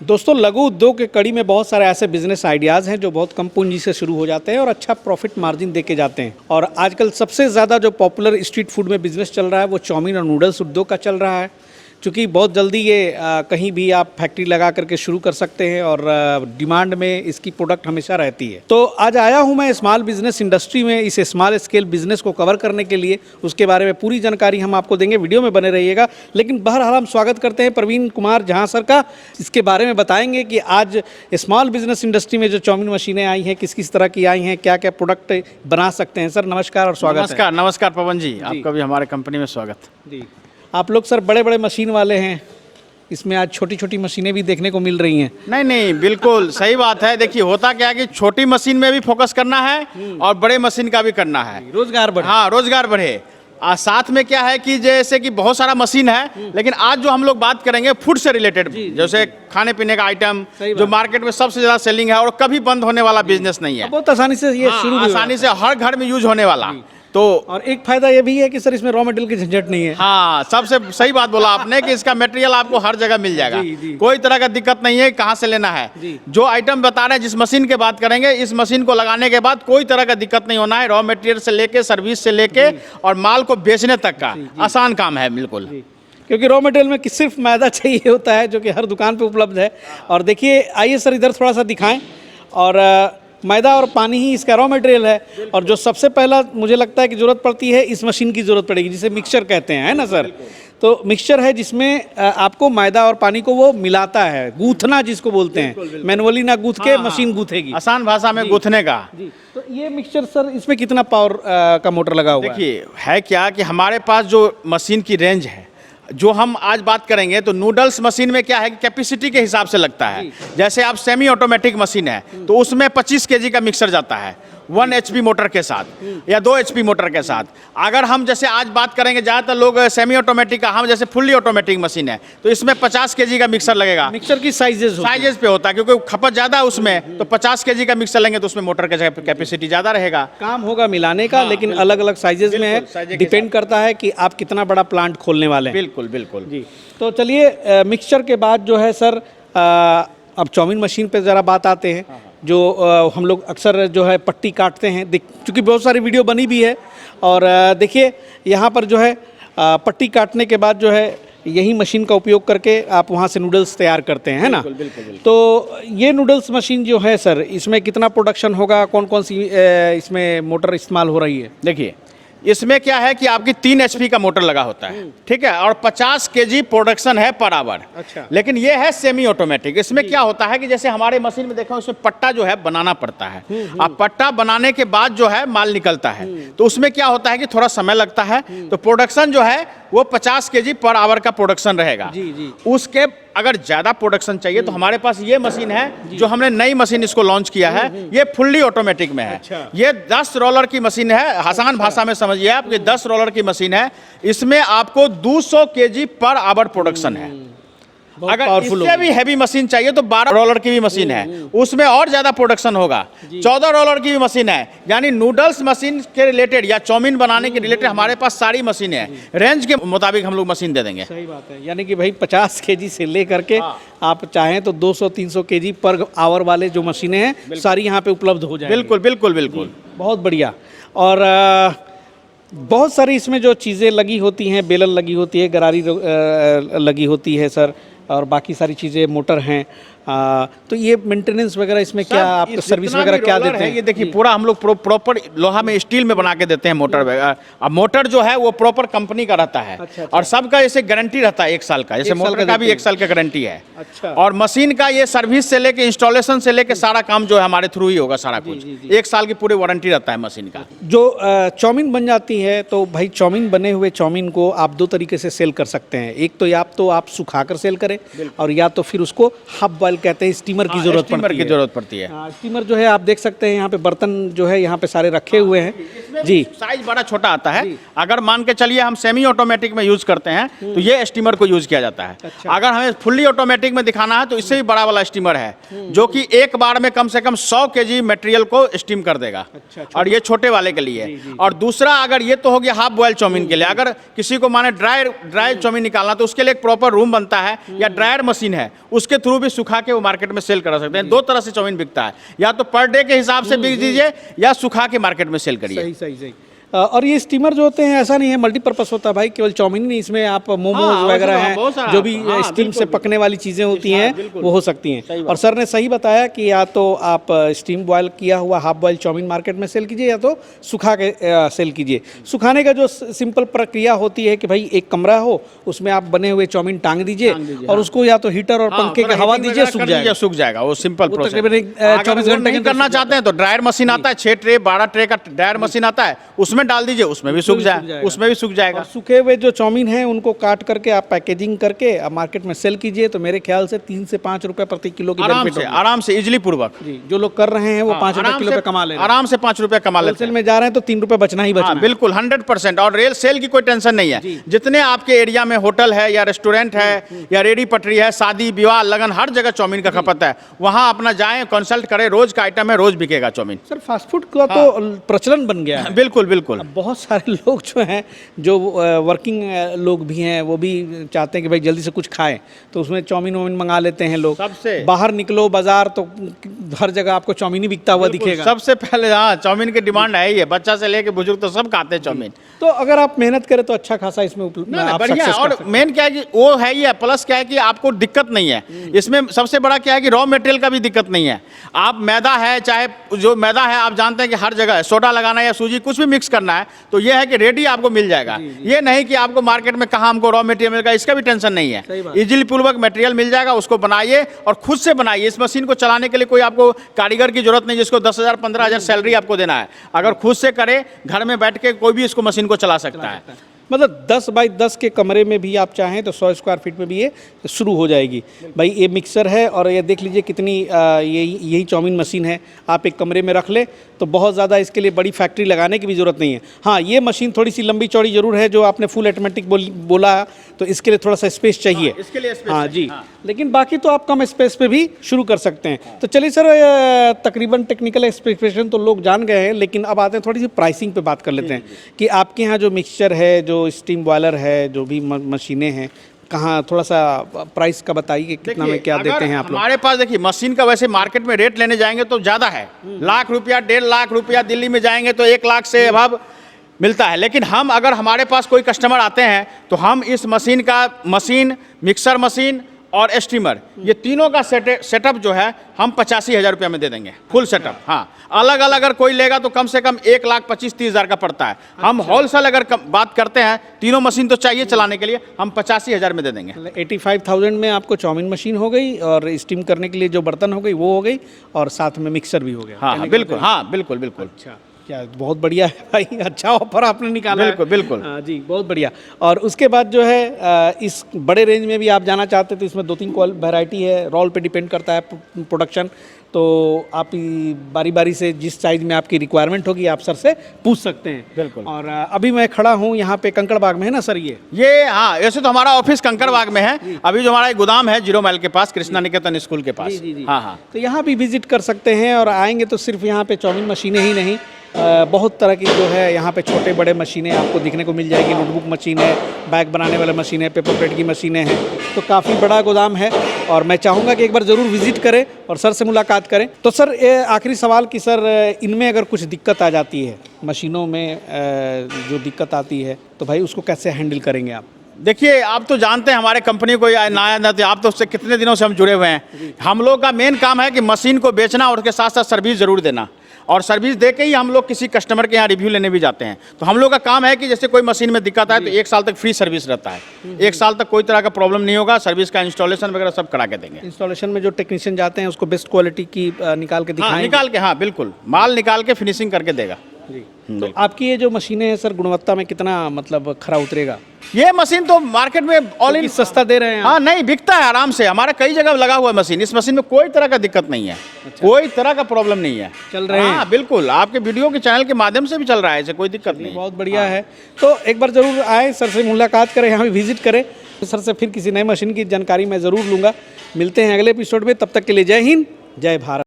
दोस्तों, लघु उद्योग के कड़ी में बहुत सारे ऐसे बिजनेस आइडियाज़ हैं जो बहुत कम पूंजी से शुरू हो जाते हैं और अच्छा प्रॉफिट मार्जिन दे के जाते हैं। और आजकल सबसे ज़्यादा जो पॉपुलर स्ट्रीट फूड में बिजनेस चल रहा है वो चाउमीन और नूडल्स उद्योग का चल रहा है। क्योंकि बहुत जल्दी ये कहीं भी आप फैक्ट्री लगा करके शुरू कर सकते हैं और डिमांड में इसकी प्रोडक्ट हमेशा रहती है। तो आज आया हूँ मैं स्मॉल बिजनेस इंडस्ट्री में इस स्मॉल स्केल बिजनेस को कवर करने के लिए। उसके बारे में पूरी जानकारी हम आपको देंगे, वीडियो में बने रहिएगा। लेकिन बहरहाल हम स्वागत करते हैं प्रवीण कुमार झा सर का। इसके बारे में बताएंगे कि आज स्मॉल बिजनेस इंडस्ट्री में जो चाउमीन मशीनें आई हैं किस किस तरह की आई हैं, क्या क्या प्रोडक्ट बना सकते हैं। सर नमस्कार और स्वागत है। नमस्कार पवन जी, आपका भी हमारे कंपनी में स्वागत जी। आप लोग सर बड़े बड़े मशीन वाले हैं, इसमें आज छोटी छोटी मशीनें भी देखने को मिल रही हैं। नहीं, बिल्कुल सही बात है। देखिए होता क्या है कि छोटी मशीन में भी फोकस करना है और बड़े मशीन का भी करना है, रोजगार बढ़े। हाँ, रोजगार बढ़े। साथ में क्या है कि जैसे कि बहुत सारा मशीन है, लेकिन आज जो हम लोग बात करेंगे फूड से रिलेटेड, जैसे खाने पीने का आइटम जो मार्केट में सबसे ज्यादा सेलिंग है और कभी बंद होने वाला बिजनेस नहीं है। बहुत आसानी से ये शुरू आसानी से हर घर में यूज होने वाला। तो और एक फायदा ये भी है कि सर इसमें रॉ मटेरियल की झंझट नहीं है। हाँ, सबसे सही बात बोला आपने कि इसका मटेरियल आपको हर जगह मिल जाएगा। कोई तरह का दिक्कत नहीं है कहाँ से लेना है। जो आइटम बता रहे हैं, जिस मशीन की बात करेंगे, इस मशीन को लगाने के बाद कोई तरह का दिक्कत नहीं होना है। रॉ मटेरियल से लेके सर्विस से लेके और माल को बेचने तक का आसान काम है बिल्कुल। क्योंकि रॉ मटेरियल में सिर्फ मैदा चाहिए होता है जो कि हर दुकान पे उपलब्ध है। और देखिए, आइए सर इधर थोड़ा सा दिखाएं। और मैदा और पानी ही इसका रॉ मटेरियल है। और जो सबसे पहला मुझे लगता है कि ज़रूरत पड़ती है, इस मशीन की ज़रूरत पड़ेगी जिसे मिक्सचर कहते हैं, है ना सर। तो मिक्सचर है जिसमें आपको मैदा और पानी को वो मिलाता है, गूंथना जिसको बोलते हैं। मैनुअली ना गूंथ के मशीन गूंथेगी, आसान भाषा में गूंथने का। तो ये मिक्सचर सर, इसमें कितना पावर का मोटर लगा हुआ है? देखिए है क्या कि हमारे पास जो मशीन की रेंज है, जो हम आज बात करेंगे, तो नूडल्स मशीन में क्या है कि कैपेसिटी के हिसाब से लगता है। जैसे आप सेमी ऑटोमेटिक मशीन है तो उसमें 25 केजी का मिक्सर जाता है 1 HP मोटर के साथ या 2 HP मोटर के साथ। अगर हम जैसे आज बात करेंगे, ज़्यादातर लोग सेमी ऑटोमेटिक का, हम जैसे फुल्ली ऑटोमेटिक मशीन है तो इसमें 50 केजी का मिक्सर लगेगा। मिक्सर की साइजेस पे होता है, क्योंकि खपत ज़्यादा है उसमें, तो 50 केजी का मिक्सर लेंगे तो उसमें मोटर का कैपेसिटी ज़्यादा रहेगा। काम होगा मिलाने का, लेकिन अलग अलग साइजेस में है। डिपेंड करता है कि आप कितना बड़ा प्लांट खोलने वाले हैं। बिल्कुल जी। तो चलिए, मिक्सचर के बाद जो है सर, अब चाउमीन मशीन पे ज़रा बात आते हैं। जो हम लोग अक्सर जो है पट्टी काटते हैं, चूँकि बहुत सारी वीडियो बनी भी है। और देखिए यहाँ पर जो है पट्टी काटने के बाद जो है यही मशीन का उपयोग करके आप वहाँ से नूडल्स तैयार करते हैं, है ना। बिल्कुल। तो ये नूडल्स मशीन जो है सर, इसमें कितना प्रोडक्शन होगा, कौन कौन सी इसमें मोटर इस्तेमाल हो रही है? देखिए इसमें क्या है कि आपकी 3 HP का मोटर लगा होता है, ठीक है, और 50 केजी प्रोडक्शन है पर आवर। अच्छा। लेकिन ये है सेमी ऑटोमेटिक। इसमें क्या होता है कि जैसे हमारे मशीन में देखा, उसमें पट्टा जो है बनाना पड़ता है। अब पट्टा बनाने के बाद जो है माल निकलता है, तो उसमें क्या होता है कि थोड़ा समय लगता है। तो प्रोडक्शन जो है वो 50 केजी पर आवर का प्रोडक्शन रहेगा। उसके अगर ज़्यादा प्रोडक्शन चाहिए तो हमारे पास ये मशीन है, जो हमने नई मशीन इसको लॉन्च किया है। ये फुल्ली ऑटोमेटिक में है। अच्छा। ये 10 रोलर की मशीन है। आसान भाषा में समझिए आप, ये 10 रोलर की मशीन है। इसमें आपको 200 केजी पर आवर प्रोडक्शन है। अगर इससे भी हैवी मशीन चाहिए तो 12 रोलर की भी मशीन है, उसमें और ज्यादा प्रोडक्शन होगा। 14 रोलर की भी मशीन है। यानी नूडल्स मशीन के रिलेटेड या चाउमीन बनाने के रिलेटेड हमारे पास सारी मशीन है। रेंज के मुताबिक हम लोग मशीन दे देंगे। सही बात है। यानी कि भाई 50 केजी से ले करके आप चाहें तो 200-300 केजी पर आवर वाले जो मशीनें हैं सारी यहाँ पे उपलब्ध हो जाएंगी। बिल्कुल। बहुत बढ़िया। और बहुत सारी इसमें जो चीज़ें लगी होती हैं, बेलन लगी होती है, गरारी लगी होती है सर, और बाकी सारी चीज़ें मोटर हैं। तो ये मेंटेनेंस वगैरह इसमें क्या आप सर्विस वगैरह क्या देते हैं? ये देखिए पूरा हम लोग प्रॉपर लोहा में स्टील में बना के देते हैं मोटर वगैरह। अब मोटर जो है वो प्रॉपर कंपनी का रहता है। अच्छा। और सबका जैसे गारंटी रहता है 1 साल का। जैसे मोटर का भी 1 साल का गारंटी है। अच्छा। और मशीन का ये सर्विस से लेके इंस्टॉलेशन से लेके सारा काम जो है हमारे थ्रू ही होगा सारा कुछ। 1 साल की पूरी वारंटी रहता है मशीन का। जो चाउमीन बन जाती है, तो भाई चाउमीन बने हुए चाउमीन को आप 2 तरीके से सेल कर सकते हैं। एक तो आप सुखा कर सेल करें, और या तो फिर उसको हाफ बॉयल कहते हैं, स्टीमर की जरूरत पड़ती है। स्टीमर जो है आप देख सकते हैं यहाँ पे बर्तन जो है यहाँ पे सारे रखे हुए हैं जी। साइज बड़ा छोटा आता है। अगर मान के चलिए हम सेमी ऑटोमेटिक में यूज करते हैं तो ये स्टीमर को यूज किया जाता है। अच्छा। अगर हमें फुल्ली ऑटोमेटिक में दिखाना है तो इससे भी बड़ा वाला स्टीमर है, जो कि एक बार में कम से कम 100 केजी मटेरियल को स्टीम कर देगा। अच्छा। और ये छोटे वाले के लिए। और दूसरा, अगर ये तो हो गया हाफ बॉयल चाउमीन के लिए। अगर किसी को माने ड्राई चाउमीन निकालना तो उसके लिए एक प्रॉपर रूम बनता है, या ड्रायर मशीन है, उसके थ्रू भी सुखा के वो मार्केट में सेल करा सकते हैं। दो तरह से चाउमीन बिकता है, या तो पर डे के हिसाब से बिक दीजिए या सुखा के मार्केट में सेल करिए। सही सही सही। और ये स्टीमर जो होते हैं ऐसा नहीं है, मल्टीपर्पस होता है भाई, केवल चाउमीन नहीं, इसमें आप मोमोज वगैरह हैं, जो भी स्टीम से पकने वाली चीज़ें होती हैं वो हो सकती हैं। और सर ने सही बताया कि या तो आप स्टीम बॉयल किया हुआ हाफ बॉयल चाउमीन मार्केट में सेल कीजिए, या तो सुखा के सेल कीजिए। सुखाने का जो सिंपल प्रक्रिया होती है कि भाई एक कमरा हो, उसमें आप बने हुए चाउमीन टांग दीजिए और उसको या तो हीटर और पंखे के हवा दीजिए, सूख जाएगा। वो सिंपल प्रोसेस। तकरीबन 24 घंटे नहीं करना चाहते हैं तो ड्रायर मशीन आता है, 6 ट्रे 12 ट्रे का ड्रायर मशीन आता है, उसमें डाल दीजिए, उसमें भी सूख जाएगा, उसमें भी सूख जाएगा। और सूखे हुए जो चाउमीन है उनको काट करके आप पैकेजिंग करके आप मार्केट में सेल कीजिए, तो मेरे ख्याल से 3 से 5 रुपए प्रति किलो की आराम से इजिली पूर्वक जी, जो लोग कर रहे हैं वो 5 रुपए किलो पे कमा ले रहे हैं, आराम से 5 रुपए कमा लेते हैं। में जा रहे हैं तो 3 रुपए बचना ही बचना। बिल्कुल 100%। और रेल सेल की कोई टेंशन नहीं है। जितने आपके एरिया में होटल है या रेस्टोरेंट है या रेडी पटरी है, शादी विवाह लगन, हर जगह चाउमीन का खपत है। वहां अपना जाएं, कंसल्ट करें, रोज का आइटम है, रोज बिकेगा चाउमीन। सर फास्ट फूड का तो प्रचलन बन गया है। बिल्कुल बिल्कुल। बहुत सारे लोग जो हैं, जो वर्किंग लोग भी हैं, वो भी चाहते हैं कि भाई जल्दी से कुछ खाएं, तो उसमें चाउमीन वाउमीन मंगा लेते हैं लोग। सबसे बाहर निकलो बाजार तो हर जगह आपको चाउमीन ही बिकता हुआ दिखेगा। सबसे पहले हाँ, चाउमीन की डिमांड है ही है, बच्चा से लेके बुजुर्ग तो सब खाते हैं चाउमीन। तो अगर आप मेहनत करें तो अच्छा खासा इसमें बढ़िया। और मेन क्या है कि वो है ही है, प्लस क्या है कि आपको दिक्कत नहीं है इसमें। सबसे बड़ा क्या है कि रॉ मटेरियल का भी दिक्कत नहीं है। आप मैदा है, चाहे जो मैदा है, आप जानते हैं कि हर जगह सोडा लगाना या सूजी कुछ भी मिक्स करना है तो ये है कि रेडी आपको मिल जाएगा। ये नहीं कि आपको मार्केट में कहाँ हमको रॉ मटेरियल मिलेगा, इसका भी टेंशन नहीं है। इजीली पूर्वक मटेरियल मिल जाएगा, उसको बनाइए और खुद से बनाइए। इस मशीन को चलाने के लिए कोई आपको कारीगर की जरूरत नहीं जिसको 10,000 15,000 सैलरी आपको देना है। अगर खुद से करे, घर में बैठ के कोई भी इसको मशीन को चला सकता है। मतलब 10 बाई 10 के कमरे में भी आप चाहें तो 100 स्क्वायर फीट में भी ये शुरू हो जाएगी। भाई ये मिक्सर है और ये देख लीजिए कितनी यही चाउमीन मशीन है, आप एक कमरे में रख ले तो बहुत ज़्यादा इसके लिए बड़ी फैक्ट्री लगाने की भी ज़रूरत नहीं है। हाँ, ये मशीन थोड़ी सी लंबी चौड़ी ज़रूर है, जो आपने फुल ऑटोमेटिक बोला, तो इसके लिए थोड़ा सा स्पेस चाहिए। इसके लिए स्पेस हाँ जी। लेकिन बाकी तो आप कम स्पेस पे भी शुरू कर सकते हैं। तो चलिए सर, तकरीबन टेक्निकल स्पेसिफिकेशन तो लोग जान गए हैं, लेकिन अब आते हैं थोड़ी सी प्राइसिंग पे बात कर लेते हैं कि आपके यहाँ जो मिक्सचर है, जो स्टीम बॉयलर है, जो भी मशीनें हैं, कहाँ थोड़ा सा प्राइस का बताइए कि कितना में क्या देते हैं आप लोग? हमारे पास देखिए मशीन का वैसे मार्केट में रेट लेने जाएंगे तो ज़्यादा है, लाख रुपया 1.5 लाख रुपया। दिल्ली में जाएंगे तो 1 लाख से अभाव मिलता है। लेकिन हम अगर हमारे पास कोई कस्टमर आते हैं तो हम इस मशीन मिक्सर मशीन और स्टीमर, ये तीनों का सेटअप जो है हम 85,000 रुपये में दे देंगे, फुल सेटअप। हाँ, अलग अलग अगर कोई लेगा तो कम से कम 1,25,30,000 का पड़ता है। हम होलसेल अगर बात करते हैं, तीनों मशीन तो चाहिए चलाने के लिए, हम 85,000 में दे देंगे। 85,000 में आपको चाउमीन मशीन हो गई और स्टीम करने के लिए जो बर्तन हो गई वो हो गई, और साथ में मिक्सर भी हो गया। हाँ बिल्कुल, हाँ बिल्कुल बिल्कुल। अच्छा, क्या बहुत बढ़िया है भाई, अच्छा ऑफर आपने निकाला। बिल्कुल बिल्कुल। जी, बहुत बढ़िया। और उसके बाद जो है इस बड़े रेंज में भी आप जाना चाहते तो इसमें 2-3 वैरायटी है, रोल पे डिपेंड करता है प्रोडक्शन। तो आप बारी बारी से जिस साइज में आपकी रिक्वायरमेंट होगी आप सर से पूछ सकते हैं। बिल्कुल। और अभी मैं खड़ा हूँ यहाँ पे कंकड़बाग में, है ना सर? ये हाँ, ऐसे तो हमारा ऑफिस कंकड़बाग में है। अभी जो हमारा एक गोदाम है 0 माइल के पास, कृष्णा निकेतन स्कूल के पास। जी। हाँ हाँ। तो यहाँ भी विजिट कर सकते हैं, और आएंगे तो सिर्फ यहाँ पे चाउमीन मशीनें ही नहीं, बहुत तरह की जो है यहाँ पे छोटे बड़े मशीनें आपको दिखने को मिल जाएगी। नोटबुक मशीन है, बैग बनाने वाला मशीन है, पेपर प्लेट की मशीनें हैं। तो काफ़ी बड़ा गोदाम है और मैं चाहूँगा कि एक बार ज़रूर विजिट करें और सर से मुलाकात करें। तो सर, आखिरी सवाल कि सर इनमें अगर कुछ दिक्कत आ जाती है, मशीनों में जो दिक्कत आती है, तो भाई उसको कैसे हैंडल करेंगे आप? देखिए, आप तो जानते हैं हमारे कंपनी को या ना आप तो उससे कितने दिनों से हम जुड़े हुए हैं। हम लोग का मेन काम है कि मशीन को बेचना और उसके साथ साथ सर्विस ज़रूर देना, और सर्विस दे के ही हम लोग किसी कस्टमर के यहाँ रिव्यू लेने भी जाते हैं। तो हम लोग का काम है कि जैसे कोई मशीन में दिक्कत आए तो 1 साल तक फ्री सर्विस रहता है। 1 साल तक कोई तरह का प्रॉब्लम नहीं होगा, सर्विस का इंस्टॉलेशन वगैरह सब करा के देंगे। इंस्टॉलेशन में जो टेक्नीशियन जाते हैं उसको बेस्ट क्वालिटी की निकाल के दिखाएंगे। निकाल के, हाँ बिल्कुल, माल निकाल के फिनिशिंग करके देगा जी। तो आपकी ये जो मशीनें हैं सर, गुणवत्ता में कितना मतलब खरा उतरेगा? ये मशीन तो मार्केट में ऑल इन सस्ता दे रहे हैं। हाँ, नहीं बिकता है आराम से, हमारे कई जगह लगा हुआ है मशीन। इस मशीन में कोई तरह का दिक्कत नहीं है। अच्छा। कोई तरह का प्रॉब्लम नहीं है, चल रहे हैं। हाँ बिल्कुल, आपके वीडियो के चैनल के माध्यम से भी चल रहा है, ऐसे कोई दिक्कत नहीं। बहुत बढ़िया है। तो एक बार जरूर आए, सर से मुलाकात करें, यहाँ भी विजिट करें। सर से फिर किसी नए मशीन की जानकारी मैं ज़रूर लूँगा। मिलते हैं अगले एपिसोड में, तब तक के लिए जय हिंद, जय भारत।